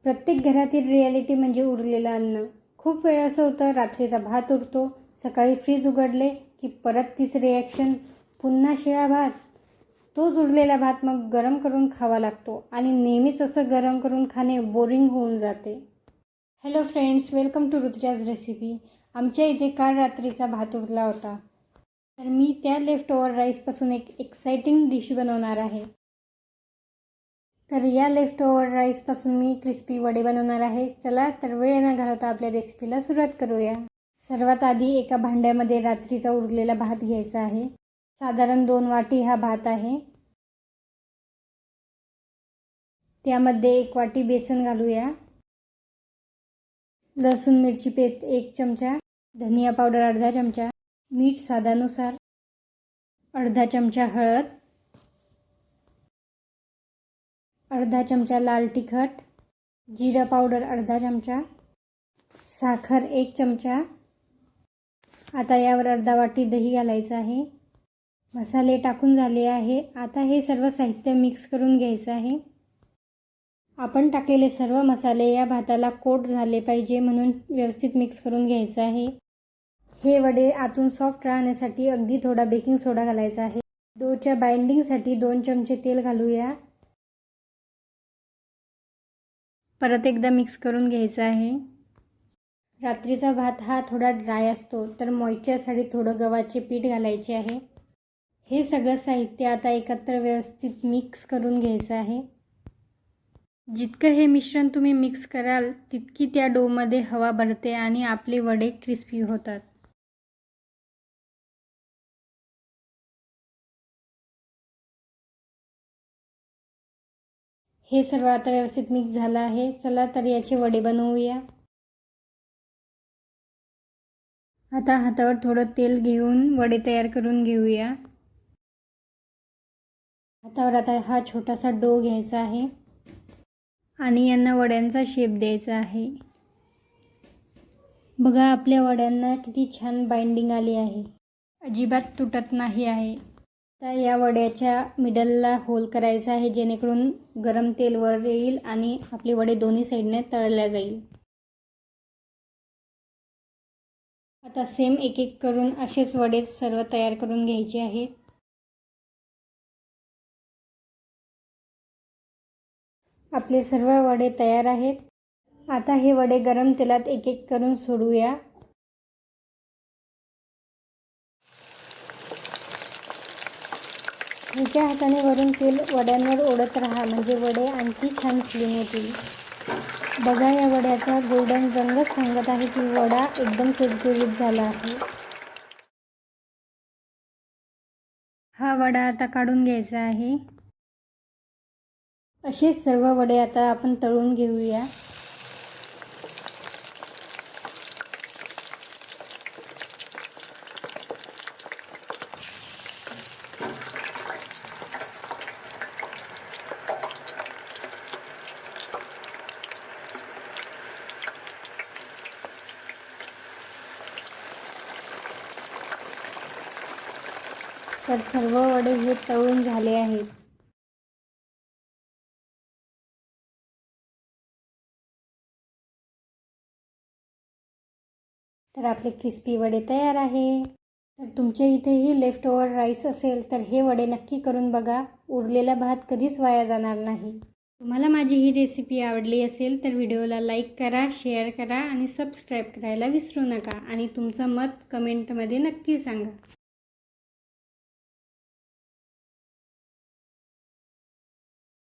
प्रत्येक घरातील रियालिटी म्हणजे उरलेलं अन्न. खूप वेळ असं होतं, रात्रीचा भात उरतो, सकाळी फ्रीज उघडले की परत तीच रिॲक्शन, पुन्हा शिळा भात. तोच उरलेला भात मग गरम करून खावा लागतो आणि नेहमीच असं गरम करून खाणे बोरिंग होऊन जाते. Hello friends, welcome to Rutuja's recipe. आमच्या इथे काल रात्रीचा भात उरला होता, तर मी त्या लेफ्ट ओव्हर राईसपासून एक एक्साइटिंग डिश बनवणार आहे. तर या लेफ्ट ओव्हर राईसपासून मी क्रिस्पी वडे बनवणार आहे. चला तर वेळ न घालवता आपल्या रेसिपीला सुरुवात करूया. सर्वात आधी एका भांड्यामध्ये रात्रीचा उरलेला भात घ्यायचा आहे. साधारण 2 वाटी हा भात आहे. त्यामध्ये 1 वाटी बेसन घालूया. लसूण मिरची पेस्ट 1 चमचा, धनिया पावडर अर्धा चमचा, मीठ स्वादानुसार, अर्धा चमचा हळद, अर्धा चमचा लाल तिखट, जिरा पावडर अर्धा चमचा, साखर 1 चमचा. आता यावर अर्धा वाटी दही घालायचं आहे. मसाले टाकून झाले आहे. आता हे सर्व साहित्य मिक्स करून घ्यायचं आहे. आपण टाकलेले सर्व मसाले या भाताला कोट झाले पाहिजे, म्हणून व्यवस्थित मिक्स करून घ्यायचं आहे. हे वडे आतून सॉफ्ट राहण्यासाठी अगदी थोडा बेकिंग सोडा घालायचा आहे. डोच्या बाइंडिंगसाठी 2 चमचे तेल घालूया. परत एकदा मिक्स करून घ्यायचं आहे. रात्रीचा भात हा थोडा ड्राय असतो, तर मॉइश्चरसाठी थोडं गव्हाचे पीठ घालायचे आहे. हे सगळं साहित्य आता एकत्र व्यवस्थित मिक्स करून घ्यायचं आहे. जितकं हे मिश्रण तुम्ही मिक्स कराल तितकी त्या डोमध्ये हवा भरते आणि आपले वडे क्रिस्पी होतात. हे सर्व आता व्यवस्थित मिक्स झालं आहे. चला तर याचे वडे बनवूया. आता हातावर थोडं तेल घेऊन वडे तयार करून घेऊया. हातावर आता हा छोटासा डो घ्यायचा आहे आणि यांना वड्यांचा शेप द्यायचा आहे. बघा, आपल्या वड्यांना किती छान बाइंडिंग आली आहे, अजिबात तुटत नाही आहे. आता या वड्याच्या मिडलला होल करायचा आहे, जेणेकरून गरम तेल वर येईल आणि आपले वडे दोन्ही साईडने तळल्या जाईल. आता सेम एक एक करून असेच वडे सर्व तयार करून घ्यायचे आहेत. आपले सर्व वडे तयार आहेत. आता हे वडे गरम तेलात एक एक करून सोडूया. उजव्या हाताने वरून तेल वड्यांवर ओढत राहा, म्हणजे वडे आणखी छान फुलून येतील. बघा, या वड्याचा गोल्डन रंगच सांगत आहे की वडा एकदम कुरकुरीत झाला आहे. हा वडा आता काढून घ्यायचा आहे. असेच सर्व वडे आता आपण तळून घेऊया. तर सर्व वडे हे तळून झाले आहेत. तर आपले क्रिस्पी वडे तयार आहे. तर तुमच्या इथेही लेफ्ट ओव्हर राईस असेल तर हे वडे नक्की करून बघा. उरलेला भात कधीच वाया जाणार नाही. तुम्हाला माझी ही रेसिपी आवडली असेल तर व्हिडिओला लाईक करा, शेअर करा आणि सबस्क्राईब करायला विसरू नका. आणि तुमचं मत कमेंटमध्ये नक्की सांगा.